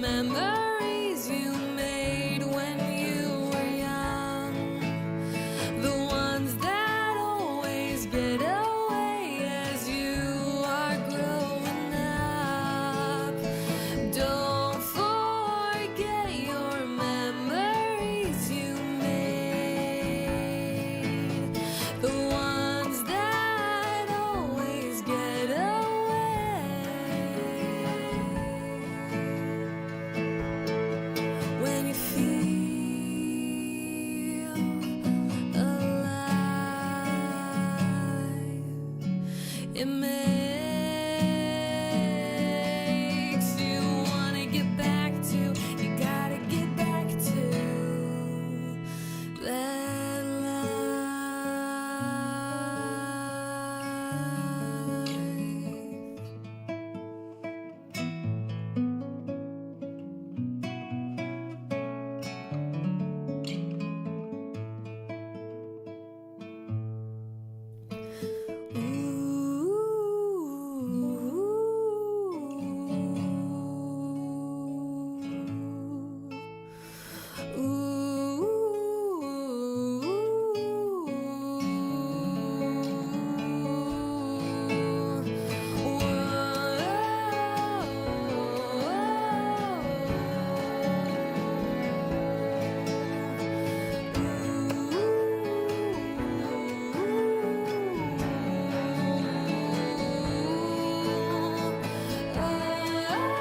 memories you made when you were young, the ones that always get away as you are growing up. Don't forget your memories you made, the ones that always get away. When you feel alive, it makes you wanna get back to, you gotta get back to that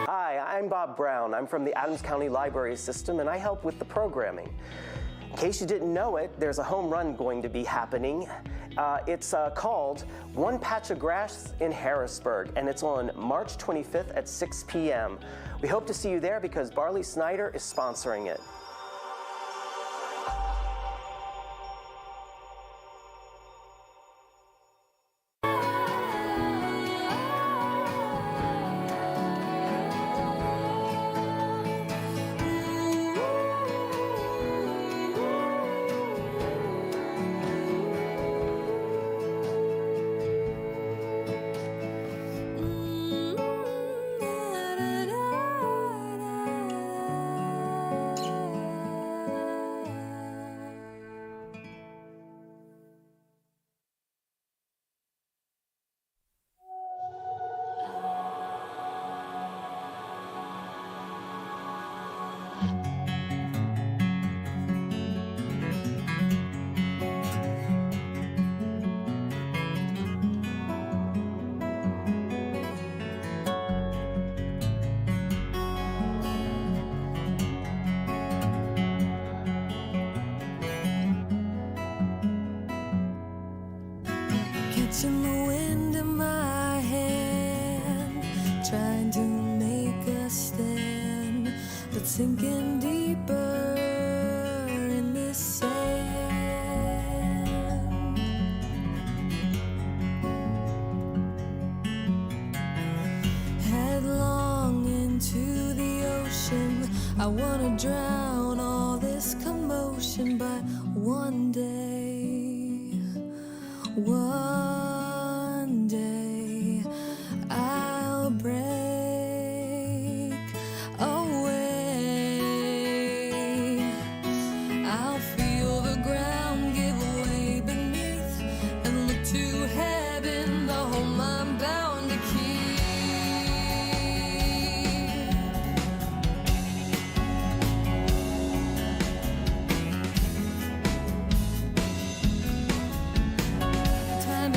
Hi, I'm Bob Brown. I'm from the Adams County Library System, and I help with the programming. In case you didn't know it, there's a home run going to be happening. It's called One Patch of Grass in Harrisburg, and it's on March 25th at 6 p.m. We hope to see you there because Barley Snyder is sponsoring it. Catching the wind in my hand, trying to make a stand, but sinking deeper in this sand. Headlong into the ocean, I wanna drown all this commotion, but one day I'll break away. I'll feel the ground give way beneath and look to heaven, the home I'm bound to keep. Time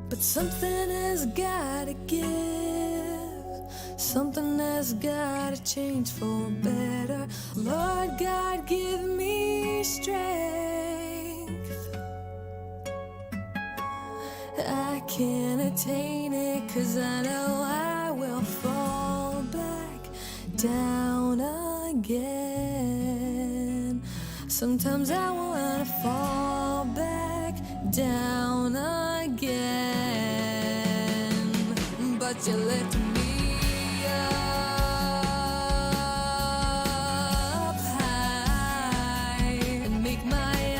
But something has gotta give, something has gotta change for better. Lord God, give me strength. I can't attain it, 'cause I know I will fall back down again. Sometimes I wanna fall back down again, but you lift me up high and make my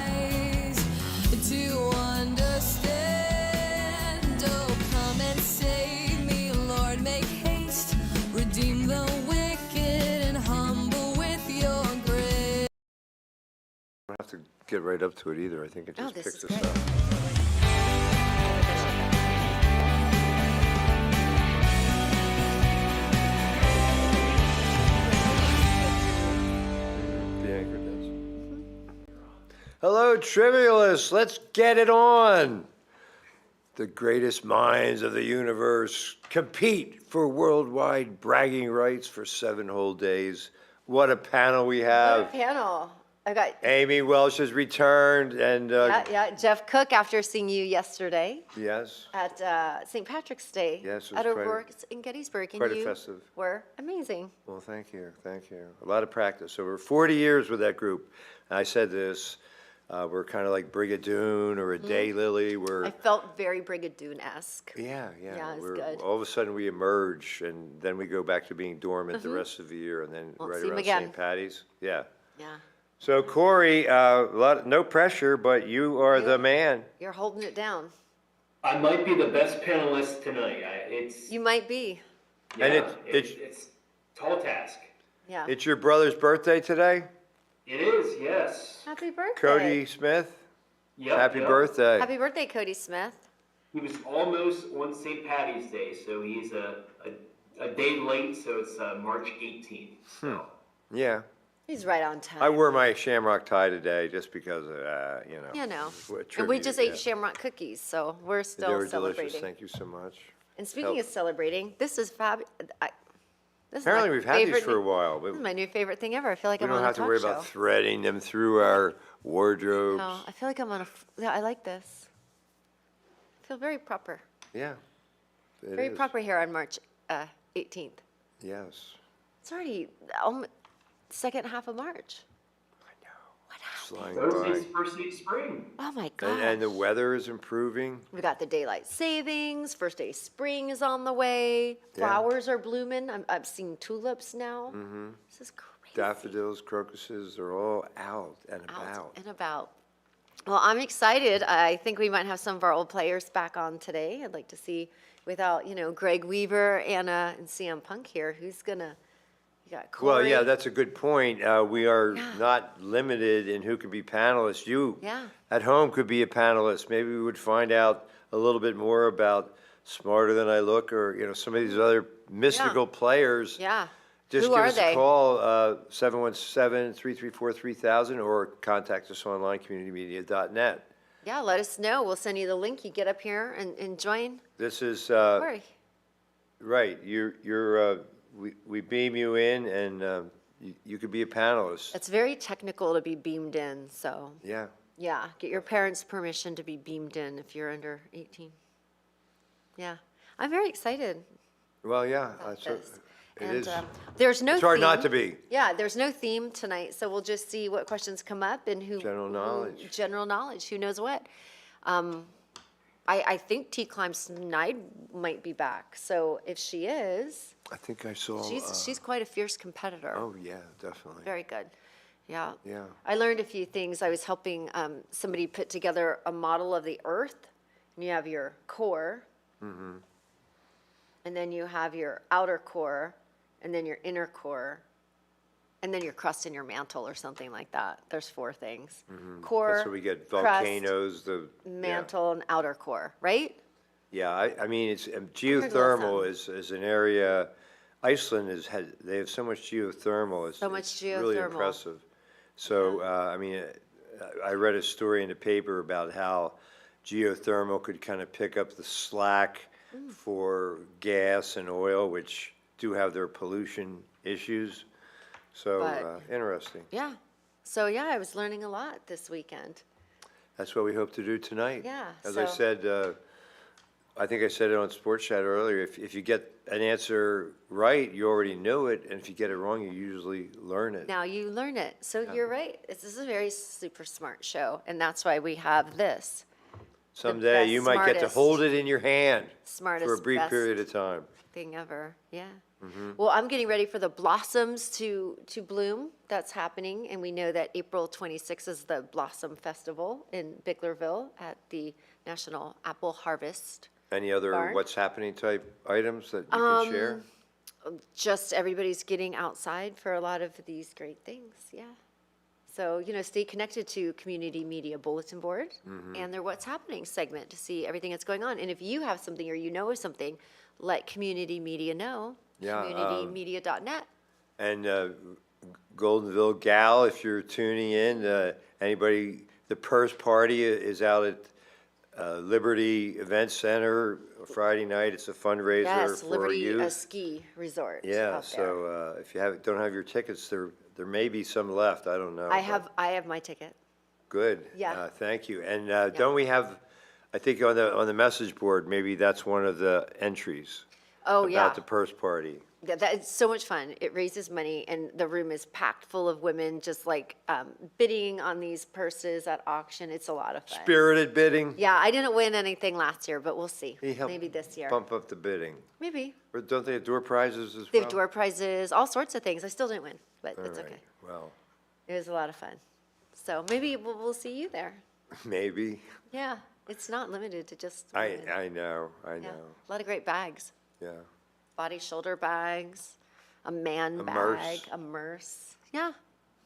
eyes to understand. Oh, come and save me, Lord, make haste, redeem the wicked and humble with your grace. I don't have to get right up to it either. I think it just this picks is us great. up. The anchor does. Hello, Trivialists. Let's get it on. The greatest minds of the universe compete for worldwide bragging rights for 7 whole days. What a panel we What a have. panel. I got, Amy Welsh has returned, and Jeff Cook, after seeing you yesterday yes, at St. Patrick's Day. Yes, it was at our quite a- work in Gettysburg. And quite a you festive. were amazing. well, thank you, thank you. A lot of practice. Over 40 years with that group. And I said this, we're kind of like Brigadoon or a Daylily. We're, I felt very Brigadoon-esque. yeah. Yeah, it was We're, good. all of a sudden we emerge, and then we go back to being dormant the rest of the year, and then Won't right see 'em around again. St. Patty's. Yeah. Yeah. So Corey, no pressure, but you are the man. You're holding it down. I might be the best panelist tonight. You might be. And yeah, it's it's a tall task. Yeah. It's your brother's birthday today, It is, yes. Happy birthday. Cody Smith. Yep, Happy yep. birthday. Happy birthday, Cody Smith. He was almost on St. Patty's Day, so he's a day late, so it's March 18th. So. Yeah. He's right on time. I wore my shamrock tie today just because, You know. what And we tribute, just yeah. ate shamrock cookies, so we're They still were celebrating. delicious. Thank you so much. And speaking Help. of celebrating, this is fabulous. Apparently, we've had these for a while, but This is my new favorite thing ever. I feel like we I'm don't on a have to talk worry show. about threading them through our wardrobes. No, I feel like I'm on a. Yeah, I like this. I feel very proper. Yeah. it Very is. proper here on March 18th. Yes. It's already second half of March. I know. What happened? Flying Thursday's by. first day of spring. Oh my God. And the weather is improving. We got the daylight savings. First day of spring is on the way. Yeah. Flowers are blooming. I'm seeing tulips now. This is crazy. Daffodils, crocuses, they're all out and Out about. and about. Well, I'm excited. I think we might have some of our old players back on today. I'd like to see, without, Greg Weaver, Anna, and CM Punk here, who's gonna, you got Corey. Well, yeah, that's a good point. We are Yeah. not limited in who can be panelists. You Yeah. at home could be a panelist. Maybe we would find out a little bit more about Smarter Than I Look, or some of these other mystical players. Yeah. Just Who give are us they? a call, 717-334-3000, or contact us online, communitymedia.net. Yeah, let us know. We'll send you the link. You get up here and join This is, Corey. right, we beam you in, and you could be a panelist. It's very technical to be beamed in, so, Yeah. yeah, get your parents' permission to be beamed in if you're under 18. Yeah, I'm very excited. Well, yeah, about that's what- this. it And is. there's no It's hard not theme. to be. Yeah, there's no theme tonight, so we'll just see what questions come up and who. General knowledge. General knowledge, who knows what. I think T. Climb Snide might be back, so if she is, I think I saw. she's quite a fierce competitor. Oh, yeah, definitely. Very good, yeah. Yeah. I learned a few things. I was helping somebody put together a model of the Earth, and you have your core, and then you have your outer core, and then your inner core, and then your crust and your mantle or something like that. There's 4 things. Core, Mm-hmm. That's where we get crust, volcanoes, mantle, and outer core, right? Yeah, I mean, it's heard a little geothermal is an area, Iceland they have so much geothermal. So much It's really geothermal. impressive. So, I mean, I read a story in the paper about how geothermal could kind of pick up the slack for gas and oil, which do have their pollution issues. So, But- interesting. Yeah. So, yeah, I was learning a lot this weekend. That's what we hope to do tonight. Yeah, As I so- said, I think I said it on Sports Chat earlier, if you get an answer right, you already know it, and if you get it wrong, you usually learn it. Now you learn it. So you're right. This is a very super smart show, and that's why we have this. Someday, best, you might get to smartest- hold it in your hand for a Smartest, brief best period of time. thing ever. Yeah. Well, I'm getting ready for the blossoms to bloom. That's happening, and we know that April 26th is the Blossom Festival in Biglerville at the National Apple Harvest. Any other Barn. what's happening type items that you can share? Just everybody's getting outside for a lot of these great things. Yeah. So, stay connected to Community Media Bulletin Board and their What's Happening segment to see everything that's going on. And if you have something or you know of something, let Community Media know. Yeah, CommunityMedia.net. And Goldenville Gal, if you're tuning in, anybody, the purse party is out at Liberty Event Center Friday night. It's a fundraiser Yes, for Liberty youth. Ski Resort. Yeah, out there. so if you don't have your tickets, there may be some left. I don't know. I but have my ticket. Good. Yeah. Thank you. And don't we have? I think on the message board, maybe that's one of the entries. Oh, yeah. About the purse party. It's so much fun. It raises money, and the room is packed full of women just like bidding on these purses at auction. It's a lot of fun. Spirited bidding. Yeah, I didn't win anything last year, but we'll see. He helped Maybe this year. Bump up the bidding. Maybe. Or don't they have door prizes as They well? have door prizes, all sorts of things. I still didn't win, but All it's right, okay. well, It was a lot of fun. So maybe we'll see you there. maybe. Yeah, it's not limited to just I women. know. Yeah, a lot of great bags. Yeah. Body shoulder bags, a man A bag, merce. a merce. Yeah.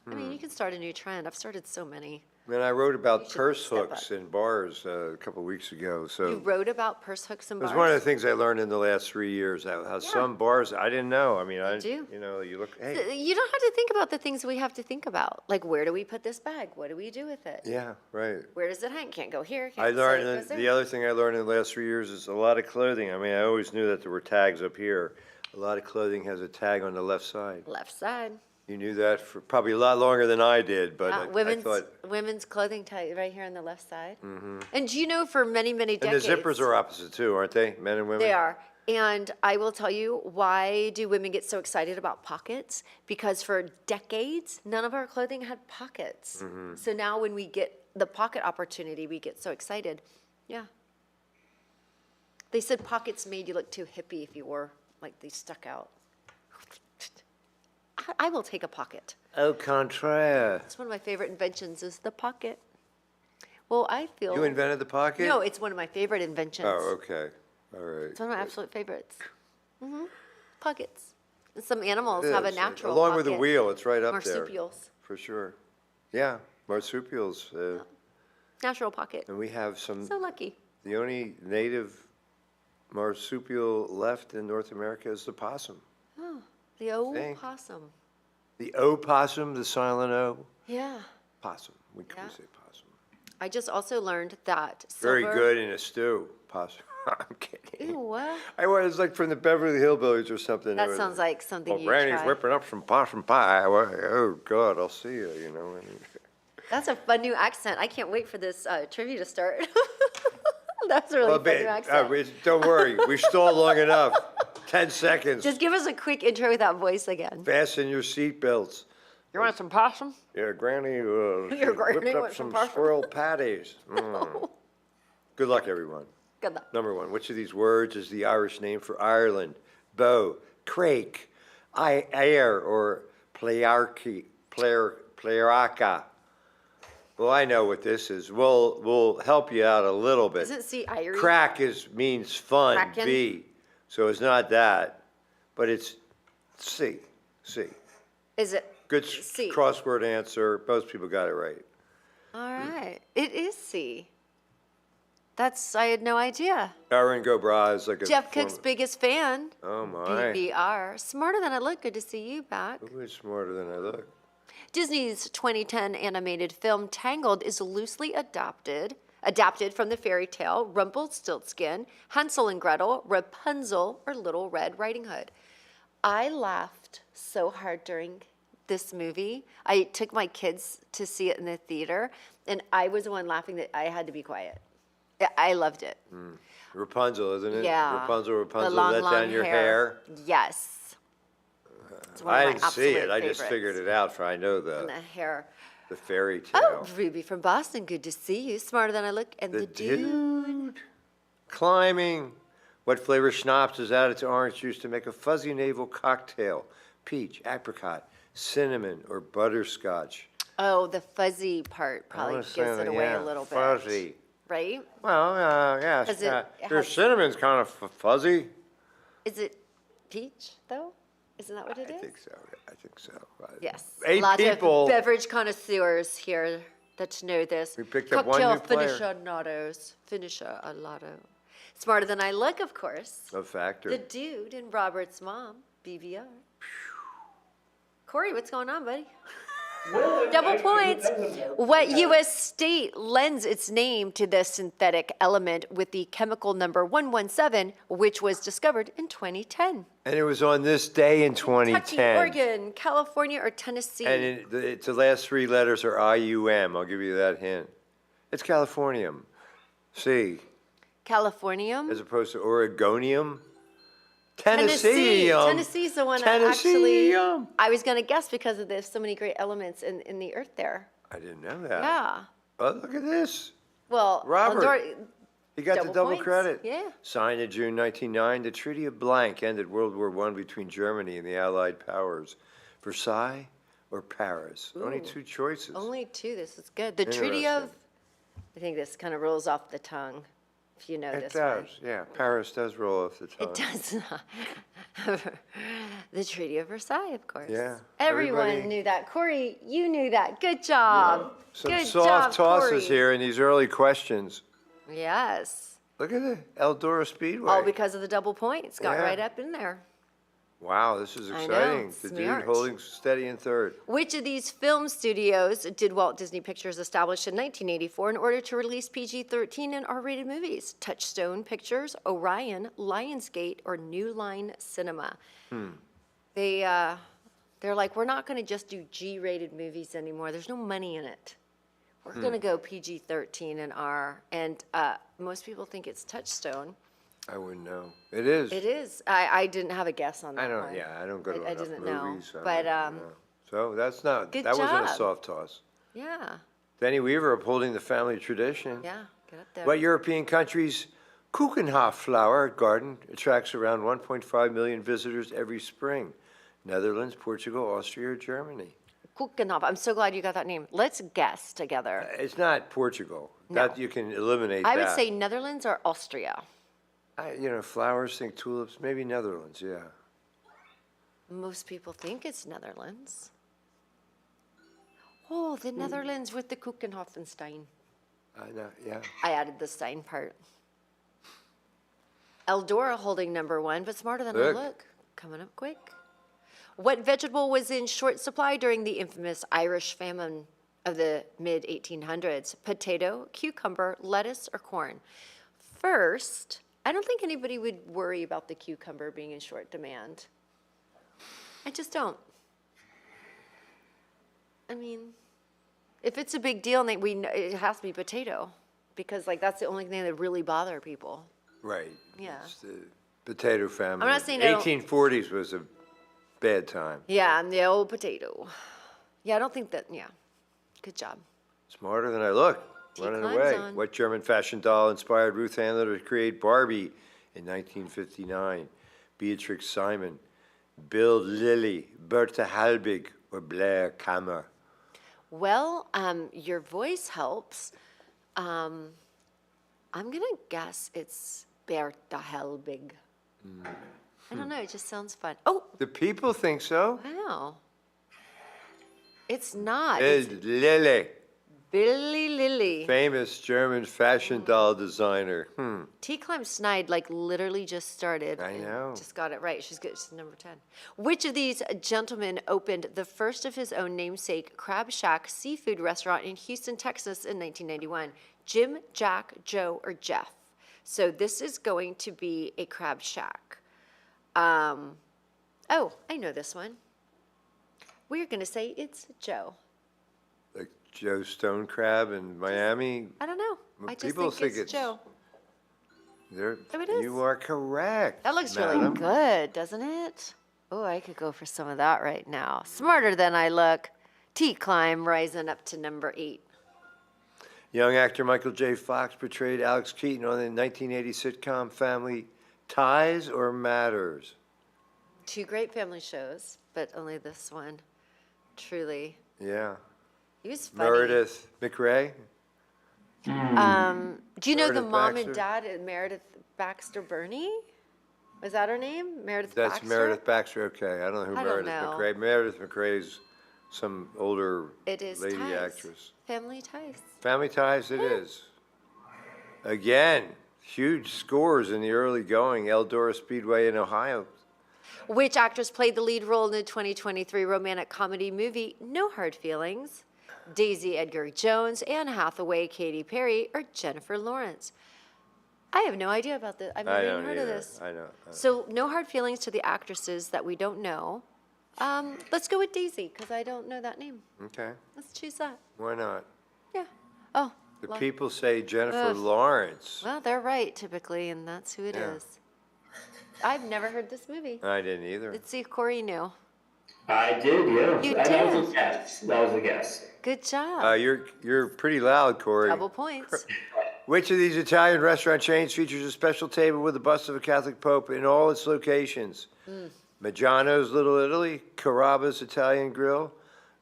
I mean, you can start a new trend. I've started so many. And I wrote You about should purse step hooks up. in bars a couple of weeks ago, so. You wrote about purse hooks and It was bars? one of the things I learned in the last 3 years, how some bars, I didn't know. I mean, do. you look, hey, You don't have to think about the things we have to think about. Like, where do we put this bag? What do we do with it? yeah, right. Where does it hang? Can't go here. I Can't learned, say it goes the there. other thing I learned in the last 3 years is a lot of clothing. I mean, I always knew that there were tags up here. A lot of clothing has a tag on the left side. Left side. You knew that for probably a lot longer than I did, but I thought, Women's clothing tag right here on the left side. And do you know for many, many and the decades. zippers are opposite too, aren't they? Men and women? They are. And I will tell you, why do women get so excited about pockets? Because for decades, none of our clothing had pockets. So now when we get the pocket opportunity, we get so excited. Yeah. They said pockets made you look too hippie if you wore, like, they stuck out. I will take a pocket. Au contraire. It's one of my favorite inventions is the pocket. Well, I feel. You invented the pocket? No, it's one of my favorite inventions. Oh, okay. All right. It's one of my absolute favorites. Pockets. And some animals have a It is. natural Along with the pocket. wheel, it's right up there. Marsupials. For sure. Yeah, marsupials. Natural pocket. And we have some, So lucky. the only native marsupial left in North America is the possum. The See? opossum. The opossum, the silent O. Yeah. Possum. We Yeah. say possum. I just also learned that Very silver. good in a stew. Possum. I'm kidding. Ew, what? I was like from the Beverly Hillbillies or something. That It was, sounds like something Well, you Granny's try. whipping up some possum pie. Well, oh, God, I'll see you, you know. That's a fun new accent. I can't wait for this trivia to start. That's a really Well, fun new accent. don't worry. We stalled long enough. 10 seconds. Just give us a quick intro with that voice again. Fasten your seatbelts. You want some possum? Yeah, Granny Your granny whipped up went some from possum. squirrel patties. Good luck, everyone. Good luck. Number one, which of these words is the Irish name for Ireland? Bow, crake, air, or playarchy, playaraka? Well, I know what this is. We'll help you out a little bit. Isn't C Irish? Crack means fun, Kraken? B. So it's not that, but it's C. Is it? Good C. crossword answer. Most people got it right. All right. It is C. I had no idea. Aaron Gobra is like a Jeff Cook's biggest fan. Oh my. BBR. Smarter than I look. Good to see you back. Who is smarter than I look? Disney's 2010 animated film Tangled is loosely adapted from the fairy tale Rumpelstiltskin, Hansel and Gretel, Rapunzel, or Little Red Riding Hood. I laughed so hard during this movie. I took my kids to see it in the theater, and I was the one laughing that I had to be quiet. I loved it. Rapunzel, isn't it? Yeah. Rapunzel, The long, let long down your hair. Yes. It's one of I my didn't see it. absolute I just favorites. figured it out, for I know And the hair. the fairy Oh, tale. Ruby from Boston, good to see you. Smarter than I look. And the dude. Climbing. What flavor schnapps is added to orange juice to make a fuzzy navel cocktail? Peach, apricot, cinnamon, or butterscotch? Oh, the fuzzy part probably wanna gives say, it away yeah, a little bit. fuzzy. Right? Well, yeah. 'Cause it Their has- cinnamon's kind of fuzzy. Is it peach, though? Isn't that what it is? I think so. Yes. Eight Lots people. of beverage connoisseurs here that know this. We picked up one Cocktail new player. finisher a lotto. Smarter than I look, of course. A factor. The dude and Robert's mom, BVR. Corey, what's going on, buddy? Double points. What U.S. state lends its name to the synthetic element with the chemical number 117, which was discovered in 2010? And it was on this day in 2010. Kentucky, Oregon, California, or Tennessee? And the last three letters are IUM. I'll give you that hint. It's Californium. C. Californium? As opposed to Oregonium. Tennessee. Tennessee's the one I actually, Tennessee. I was going to guess because of there's so many great elements in the earth there. I didn't know that. Yeah. Oh, look at this. Well, Robert. Eldor- He got the double points. credit. Yeah. Signed in June 1909, the Treaty of Blank ended World War I between Germany and the Allied powers. Versailles or Paris? Only two choices. Only two. This is good. The Treaty of, Interesting. I think this kind of rolls off the tongue, if you know It this does, one. yeah. Paris does roll off the tongue. It does not. The Treaty of Versailles, of course. Yeah, Everyone everybody- knew that. Corey, you knew that. Good job. Some Good soft job, tosses Corey. here in these early questions. Yes. Look at the Eldora Speedway. All because of the double points. Got Yeah. right up in there. Wow, this is I know, exciting. The dude smart. holding steady in third. Which of these film studios did Walt Disney Pictures establish in 1984 in order to release PG-13 and R-rated movies? Touchstone Pictures, Orion, Lionsgate, or New Line Cinema? They're like, we're not going to just do G-rated movies anymore. There's no money in it. We're going to go PG-13 and R. And most people think it's Touchstone. I wouldn't know. It is. It is. I didn't have a guess on that I don't. one. Yeah, I don't go to I enough didn't know, movies. I but, don't know. So that's not. good That wasn't a job. soft toss. Yeah. Denny Weaver upholding the family tradition. Yeah. Get up there. What European country's Kuchenhof flower garden attracts around 1.5 million visitors every spring? Netherlands, Portugal, Austria, or Germany? Kuchenhof. I'm so glad you got that name. Let's guess together. It's not Portugal. No. That you can eliminate. I would that. say Netherlands or Austria. Flowers, think tulips, maybe Netherlands. Yeah. Most people think it's Netherlands. Oh, the Netherlands with the Kuchenhofenstein. I know. Yeah. I added the Stein part. Eldora holding number one, but smarter than I Look. look. Coming up quick. What vegetable was in short supply during the infamous Irish famine of the mid-1800s? Potato, cucumber, lettuce, or corn? First, I don't think anybody would worry about the cucumber being in short demand. I just don't. I mean, if it's a big deal, and it has to be potato, because like that's the only thing that really bother people. Right. Yeah. It's the potato famine. I'm not saying I don't- 1840s was a bad time. Yeah, and the old potato. Yeah, I don't think that. Yeah, good job. Smarter than I look. Running climbs away. on. What German fashion doll inspired Ruth Handler to create Barbie in 1959? Beatrix Simon, Bill Lilly, Bertha Halbig, or Blair Kammer? Well, your voice helps. I'm gonna guess it's Bertha Helbig. I don't know. It just sounds fun. Oh, The people think so. wow. It's not. It's Lily. Billy Lilly. Famous German fashion doll designer. T. Climb Snide, like, literally just started. I and know. Just got it right. She's good. She's number 10. Which of these gentlemen opened the first of his own namesake Crab Shack seafood restaurant in Houston, Texas in 1991? Jim, Jack, Joe, or Jeff? So this is going to be a Crab Shack. Oh, I know this one. We're going to say it's Joe. Like Joe Stone Crab in Miami. I don't know. Well, I just people think think it's Joe. Oh, it is. you are correct. That looks madam. really good, doesn't it? Oh, I could go for some of that right now. Smarter than I look. T. Climb rising up to number 8. Young actor Michael J. Fox portrayed Alex Keaton on the 1980 sitcom Family Ties or Matters. 2 great family shows, but only this one. Truly. Yeah. He was funny. Meredith McRae. Do you know the Meredith mom Baxter? and dad of Meredith Baxter Burney? Was that her name? Meredith That's Baxter? Meredith Baxter. Okay, I don't know who I don't Meredith know. McRae. Meredith McRae's some older It is lady Ties. actress. Family Ties. Family Ties it is. Again, huge scores in the early going. Eldora Speedway in Ohio. Which actress played the lead role in the 2023 romantic comedy movie No Hard Feelings? Daisy Edgar Jones, Anne Hathaway, Katy Perry, or Jennifer Lawrence? I have no idea about this. I've I never don't even heard of either. this. I know. So no hard feelings to the actresses that we don't know. Let's go with Daisy, because I don't know that name. Okay, Let's choose that. why not? Yeah. Oh. The well- people say Jennifer Ugh. Lawrence. Well, they're right, typically, and that's who it is. Yeah. I've never heard this movie. I didn't either. Let's see if Corey knew. I did, yeah. You That was did? a guess. That was a guess. Good job. You're pretty loud, Corey. Double points. Which of these Italian restaurant chains features a special table with a bust of a Catholic Pope in all its locations? Maggiano's Little Italy, Carrabba's Italian Grill,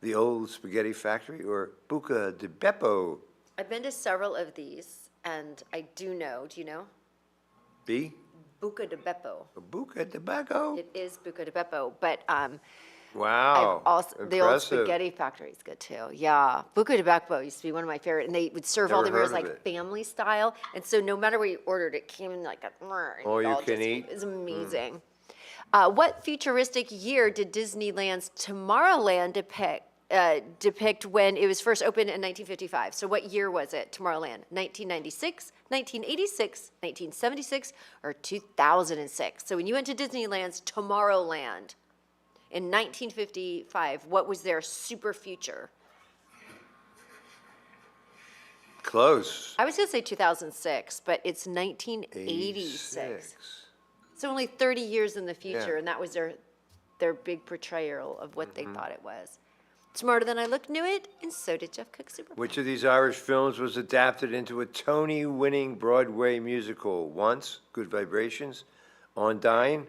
the Old Spaghetti Factory, or Buca di Beppo? I've been to several of these, and I do know. Do you know? B? Buca di Beppo. Buca di Beppo? It is Buca di Beppo, but Wow. I've also the old impressive. spaghetti factory is good too. Yeah, Buca di Beppo used to be one of my favorite, and they would serve all the Never meals heard of like it. family style, and so no matter what you ordered, it came in like a. All you all can just- eat? It was amazing. What futuristic year did Disneyland's Tomorrowland depict when it was first opened in 1955? So what year was it, Tomorrowland? 1996, 1986, 1976, or 2006? So when you went to Disneyland's Tomorrowland in 1955, what was their super future? Close. I was going to say 2006, but it's 1986. 86. So only 30 years in the future, Yeah. and that was their big portrayal of what they thought it was. Smarter Than I Look knew it, and so did Jeff Cook Super. Which of these Irish films was adapted into a Tony-winning Broadway musical? Once, Good Vibrations, On Dying,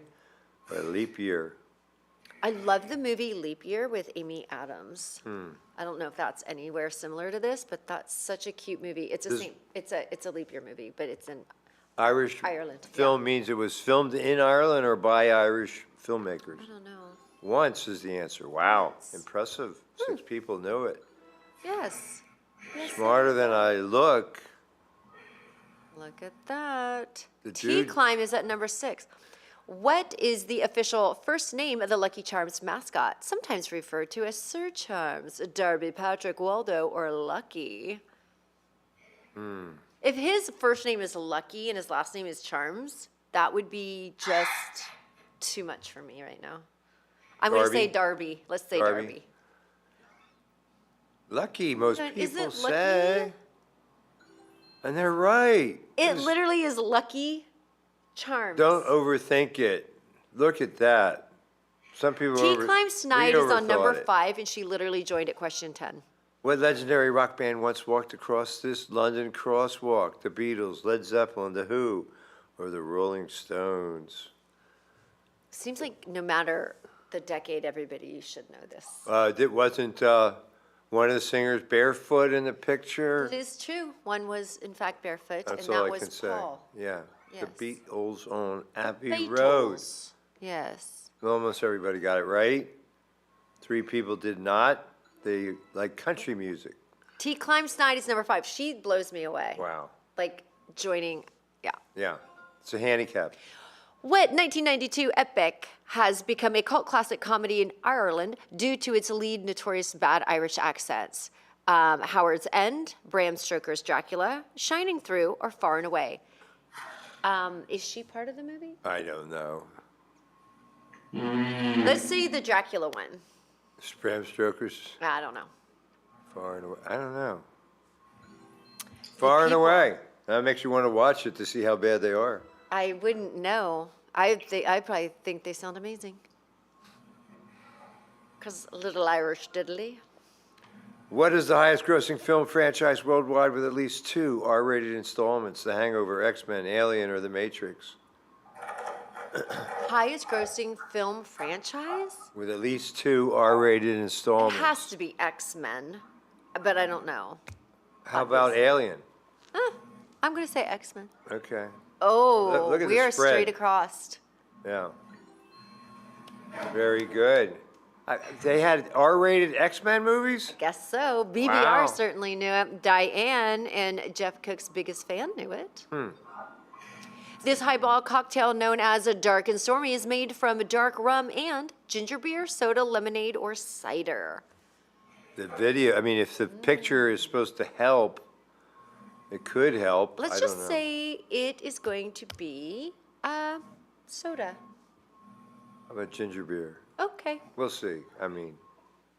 or Leap Year? I love the movie Leap Year with Amy Adams. I don't know if that's anywhere similar to this, but that's such a cute movie. It's a This- same. It's a leap year movie, but it's in Irish Ireland, film means it was filmed in Ireland or by Irish filmmakers? I don't know. Once is the answer. Wow, impressive. 6 people knew it. Yes. Smarter than I look. Look at that. The T dude- Climb is at number 6. What is the official first name of the Lucky Charms mascot, sometimes referred to as Sir Charms, Darby, Patrick, Waldo, or Lucky? If his first name is Lucky and his last name is Charms, that would be just too much for me right now. I'm going to say Darby. Let's say Darby. Darby. Lucky, most Is people it Lucky? say. And they're right. It Just literally is Lucky Charms. Don't overthink it. Look at that. Some people T Climb Snide we is on number overthought it. 5, and she literally joined at question 10. What legendary rock band once walked across this London crosswalk? The Beatles, Led Zeppelin, The Who, or the Rolling Stones? Seems like no matter the decade, everybody should know this. It wasn't one of the singers barefoot in the picture? It is true. One was, in fact, barefoot, That's and all that I was can say. Paul. Yeah. Yes. The Beatles on Abbey Beatles. Road. Yes. Almost everybody got it right. 3 people did not. They like country music. T. Climb Snide is number 5. She blows me away. Wow. Like joining, yeah. Yeah. It's a handicap. What 1992 epic has become a cult classic comedy in Ireland due to its lead notorious bad Irish accents? Howard's End, Bram Stoker's Dracula, Shining Through, or Far and Away? Is she part of the movie? I don't know. Let's see the Dracula one. Bram Stoker's I don't know. Far and Away. I don't know. Far and people- Away. That makes you want to watch it to see how bad they are. I wouldn't know. I probably think they sound amazing. Because Little Irish Diddly. What is the highest grossing film franchise worldwide with at least 2 R-rated installments? The Hangover, X-Men, Alien, or The Matrix? Highest grossing film franchise? With at least 2 R-rated It installments. has to be X-Men, but I don't know. How about Alien? I'm going to say X-Men. Okay. Oh, Look at we the are spread. straight across. Yeah. Very good. They had R-rated X-Men movies? Guess so. BBR Wow. certainly knew it. Diane and Jeff Cook's biggest fan knew it. This highball cocktail known as a dark and stormy is made from dark rum and ginger beer, soda, lemonade, or cider. The video, I mean, if the picture is supposed to help, it could help. Let's I just don't know. say it is going to be soda. How about ginger beer? Okay. We'll see. I mean,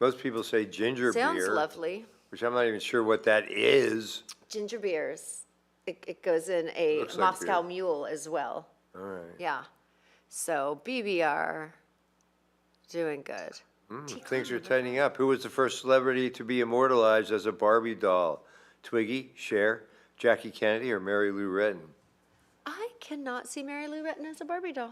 most people say ginger Sounds beer. lovely. Which I'm not even sure what that is. Ginger beers. It goes in a Looks like Moscow beer. Mule as well. All right. Yeah. So BBR, doing good. Things are tightening up. Who was the first celebrity to be immortalized as a Barbie doll? Twiggy, Cher, Jackie Kennedy, or Mary Lou Retton? I cannot see Mary Lou Retton as a Barbie doll.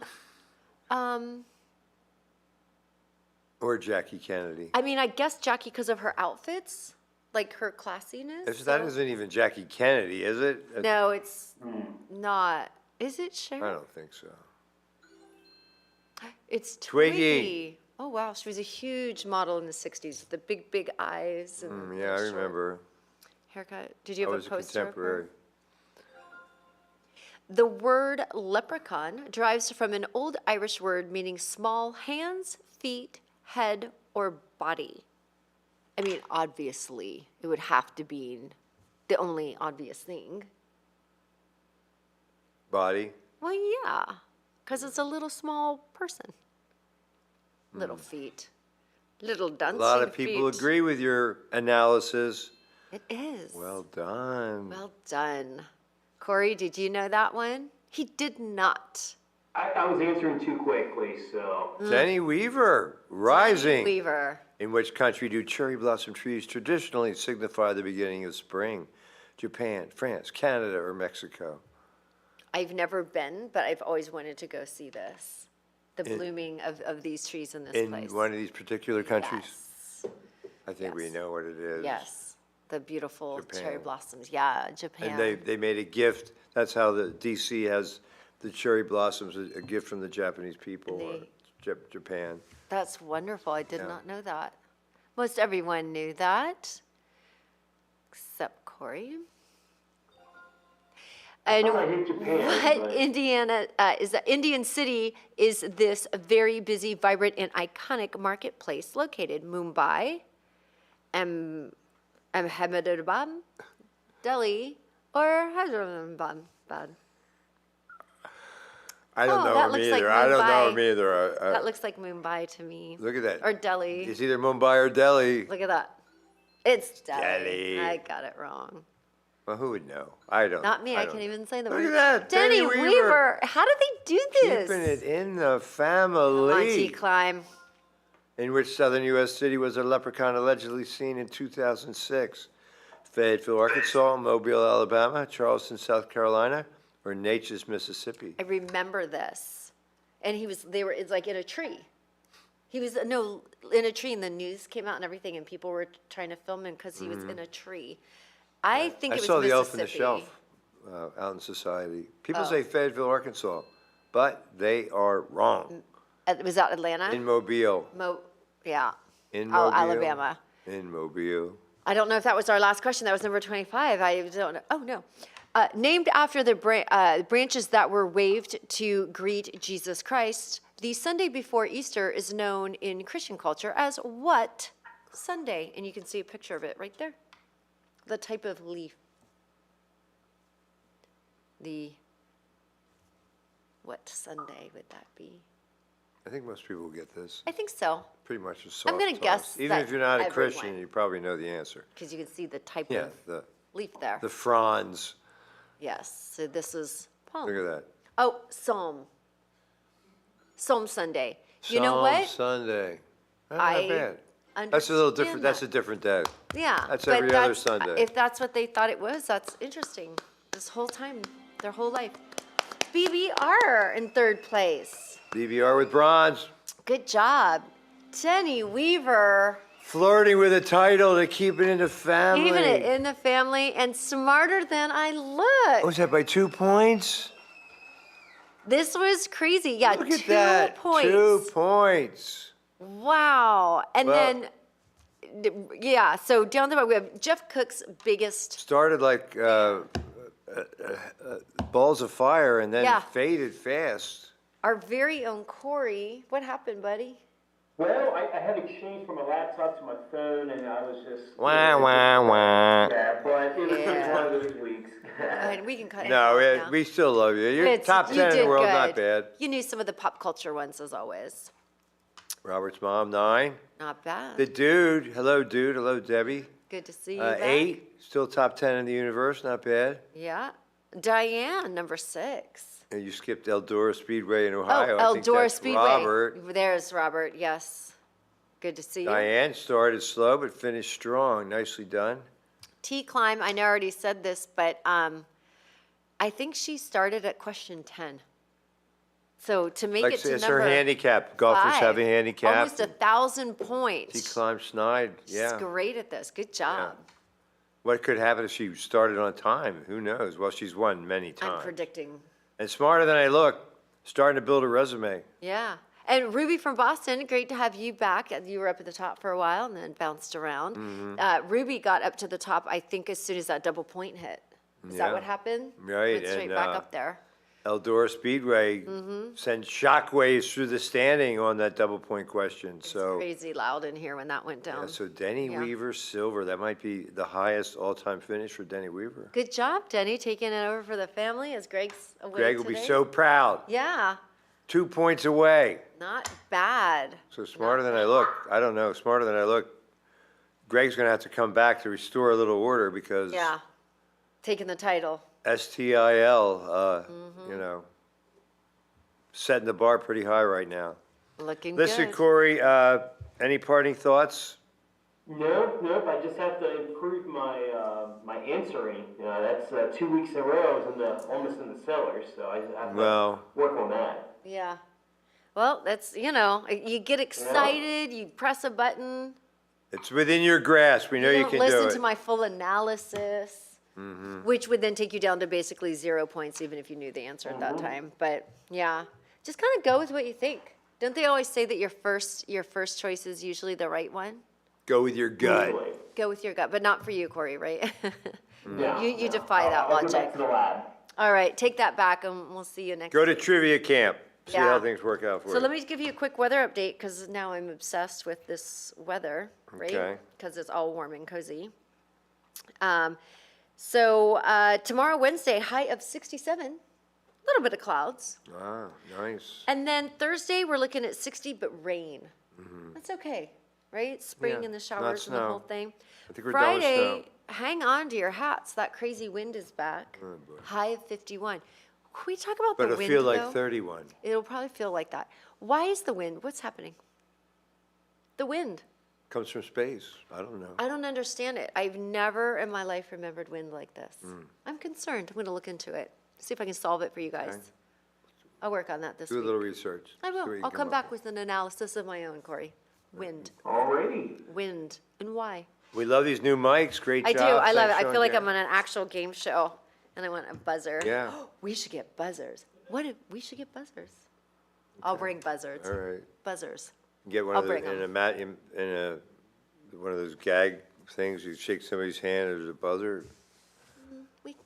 Or Jackie Kennedy? I mean, I guess Jackie because of her outfits, like her classiness. That so- isn't even Jackie Kennedy, is it? No, it's not. Is it Cher? I don't think so. It's Twiggy. Twiggy. Oh wow, she was a huge model in the '60s with the big, big eyes and Yeah, I the short remember. haircut. Did you I have was a a poster? of her? contemporary. The word leprechaun derives from an old Irish word meaning small hands, feet, head, or body. I mean, obviously, it would have to be the only obvious thing. Body? Well, yeah, because it's a little small person. Little feet. Little dancing A lot of people feet. agree with your analysis. It is. Well done. Well done. Corey, did you know that one? He did not. I was answering too quickly, so. Jenny Weaver, Rising. Weaver. In which country do cherry blossom trees traditionally signify the beginning of spring? Japan, France, Canada, or Mexico? I've never been, but I've always wanted to go see this. The blooming of these trees in this In place. one of these particular countries? Yes. I think we Yes. know what it is. Yes. The beautiful cherry Japan. blossoms. Yeah, Japan. And they made a gift. That's how the DC has the cherry blossoms, a gift from the Japanese people, or Japan. That's wonderful. I did Yeah. not know that. Most everyone knew that, except Corey. And thought I hit Japan, what but- Indiana is that Indian City is this very busy, vibrant, and iconic marketplace located Mumbai, Ahmedabad, Delhi, or Hyderabad. I don't Oh, know that him looks like either. I don't know Mumbai. him either. That looks like Mumbai to me. Look at that. Or Delhi. It's either Mumbai or Delhi. Look at that. It's Delhi. Delhi. I got it wrong. Well, who would know? I don't. Not me. I don't can't even say the Look word. at that, Denny Denny Weaver. Weaver. How did they do this? Keeping it in the Monty family. Climb. In which southern U.S. city was a leprechaun allegedly seen in 2006? Fayetteville, Arkansas, Mobile, Alabama, Charleston, South Carolina, or Natchez, Mississippi? I remember this. And it's like in a tree. He was, no, in a tree, and the news came out and everything, and people were trying to film him because he was in a tree. I think I it was saw the Elf in the Mississippi. Shelf out in Society. People Oh. say Fayetteville, Arkansas, but they are wrong. Was that Atlanta? In Mobile. Yeah. In Oh, Mobile. Alabama. In Mobile. I don't know if that was our last question. That was number 25. I don't know. Oh, no. Named after the branches that were waved to greet Jesus Christ, the Sunday before Easter is known in Christian culture as what Sunday? And you can see a picture of it right there. The type of leaf. What Sunday would that be? I think most people get this. I think so, Pretty much a soft I'm gonna toss. guess Even that if you're not a everyone- Christian, you probably know the answer. because you can see the type Yeah, of leaf there. the fronds. Yes, so this is palm. Look at that. Oh, Psalm Sunday. You know what? Sunday. Not I bad. That's a little different. understand That's a that. different day. Yeah. That's but every other Sunday. If that's what they thought it was, that's interesting. This whole time, their whole life. BBR in third place. BBR with bronze. Good job. Denny Weaver, Flirting with a title to keep it in the family. keeping it in the family and smarter than I look. Was that by 2 points? This was crazy. Yeah, Look at 2 that. points. 2 points. Wow. And Well- then, yeah, so down the road, we have Jeff Cook's biggest. Started like balls of fire and then Yeah. faded fast. Our very own Corey. What happened, buddy? Well, I had to change from my laptop to my phone, and I was just. Wah, wah, wah. Yeah, but it was Yeah. just one of those weeks. And we can cut it No, out we, now. we still love you. You're It's- top you 10 in the did world, good. not bad. You knew some of the pop culture ones as always. Robert's mom, 9. Not bad. The dude, hello dude, hello Debbie. Good to see you back. 8, still top 10 in the universe, not bad. Yeah. Diane, number 6. And you skipped Eldora Speedway in Ohio. Oh, I think Eldora that's Speedway. Robert. There's Robert, yes. Good to see you. Diane started slow but finished strong. Nicely done. T-Climb, I know I already said this, but I think she started at question 10. So to make Like it to it's number her handicap. Golfers 5, have a handicap. almost 1,000 points. He climbed snide. She's Yeah. great at this. Good job. What could happen if she started on time? Who knows? Well, she's won many I'm times. predicting. And smarter than I look, starting to build a resume. Yeah. And Ruby from Boston, great to have you back. You were up at the top for a while and then bounced around. Mm-hmm. Ruby got up to the top, I think, as soon as that double point hit. Is that Yeah. what happened? Right, Went straight and, back up there. Eldora Speedway Mm-hmm. sent shockwaves through the standing on that double point question. So, Crazy loud in here when that went down. yeah, so Denny Yeah. Weaver silver. That might be the highest all-time finish for Denny Weaver. Good job, Denny, taking it over for the family as Greg's away Greg will today. be so proud. Yeah, 2 points away. not bad. So smarter than I look. I don't know. Smarter than I look. Greg's going to have to come back to restore a little order because Yeah, taking the title. STIL, Mm-hmm. you know, setting the bar pretty high right now. Looking Listen, good. Corey, any parting thoughts? Nope. I just have to improve my my answering. That's 2 weeks in a row. I was almost in the cellar, so I have to Well, work on that. Yeah. Well, that's, you get excited, you press a button. it's within your grasp. We know you don't can do listen it. to my full analysis, which would then take you down to basically 0 points, even if you knew the answer at that time. But yeah, just kind of go with what you think. Don't they always say that your first choice is usually the right one? Go with your gut. Usually. Go with your gut, but not for you, Corey, right? Yeah, You yeah. defy that I'll go logic. back to the lab. All right, take that back, and we'll see you next Go to week. trivia camp. See Yeah. how things work out for So you. let me give you a quick weather update, because now I'm obsessed with this weather, right? Okay. Because it's all warm and cozy. So tomorrow, Wednesday, high of 67, a little bit of clouds. Ah, nice. And then Thursday, we're looking at 60, but rain. That's okay, right? Spring Yeah, in the not showers and the snow. whole thing. I think we're done with Friday, snow. hang on to your hats. That crazy wind is back. Oh, boy. High of 51. Can we talk about But the it'll wind, feel like though? 31. It'll probably feel like that. Why is the wind? What's happening? The wind. Comes from space. I don't know. I don't understand it. I've never in my life remembered wind like this. I'm concerned. I'm going to look into it. See if I can solve it for you guys. Okay. I'll work on that this Do a week. little research. I See what will. you I'll come back up with an analysis of my own, Corey. Wind. Alrighty. Wind. And why? We love these new mics. Great I job. do. I love it. Thanks, I Sean feel like Garrett. I'm on an actual game show and I want a buzzer. Yeah. We should get buzzers. What if we should get buzzers? I'll bring buzzers. All right. Buzzers. Get one I'll of the, bring 'em. in a one of those gag things. You shake somebody's hand, there's a buzzer. We,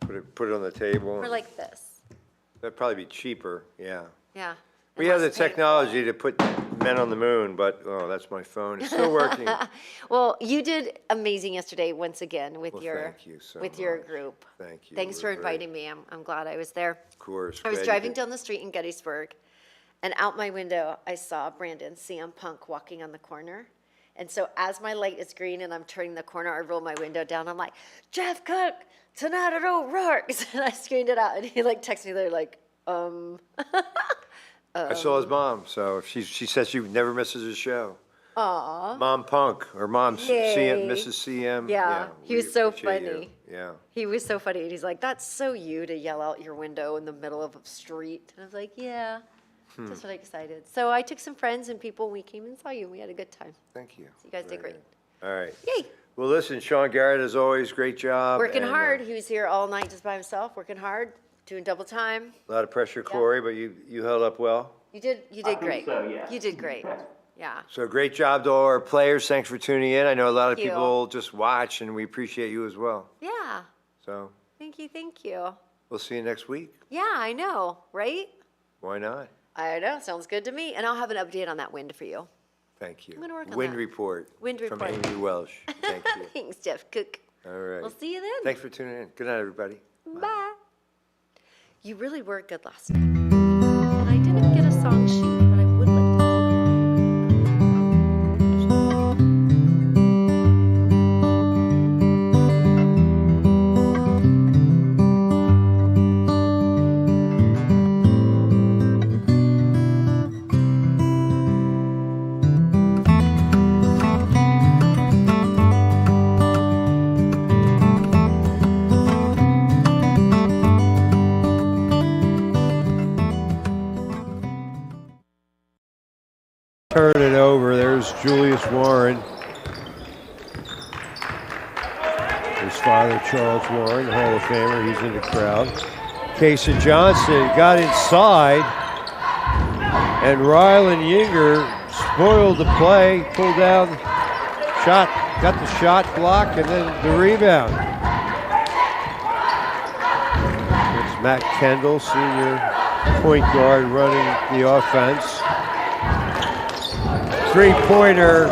no, Put it on the table. we're like this. That'd probably be cheaper, yeah. Yeah. We and have the less painful. technology to put men on the moon, but, oh, that's my phone. It's still working. Well, you did amazing yesterday once again with Well, your thank you so your much. group. Thank you. Thanks We're for very- inviting me. I'm glad I was there. Of course. I was glad you driving could- down the street in Gettysburg, and out my window I saw Brandon CM Punk walking on the corner. And so as my light is green and I'm turning the corner, I roll my window down. I'm like, Jeff Cook, tonight at O'Rourke's. And I screamed it out, and he like texted me there like, I saw his mom, so she says she never misses a show. Aw. Mom Punk, or Mom Yay. CM, Mrs. CM. Yeah, he we was so appreciate you. funny. Yeah. He was so funny. And he's like, that's so you to yell out your window in the middle of a street. And I was like, yeah, just really excited. So I took some friends and people, and we came and saw you, and we had a good time. Thank you. So you guys did Very great. good. All right. Yay. Well, listen, Sean Garrett, as always, great job. Working and, hard. He was here all night just by himself, working hard, doing double time. A lot of pressure, Corey, but you held up well. You did think great. so, yeah. You did great. Yeah. So great job to all our players. Thanks for tuning in. I know a lot of Thank you. people just watch, and we appreciate you as well. Yeah. So Thank you. Thank you. we'll see you next week. Yeah, I know, right? Why not? I know. Sounds good to me. And I'll have an update on that wind for you. Thank you. I'm gonna work on Wind that. report. Wind From report. Amy Welsh. Thank you. Thanks, Jeff Cook. All right. We'll see you then. Thanks for tuning in. Good night, everybody. Bye. You really were good last night. And I didn't get a song sheet, but I would like to. Turn it over. There's Julius Warren. His father, Charles Warren, the Hall of Famer. He's in the crowd. Casey Johnson got inside, and Rylan Yinger spoiled the play, pulled down, shot, got the shot block, and then the rebound. It's Matt Kendall, senior point guard, running the offense. Three-pointer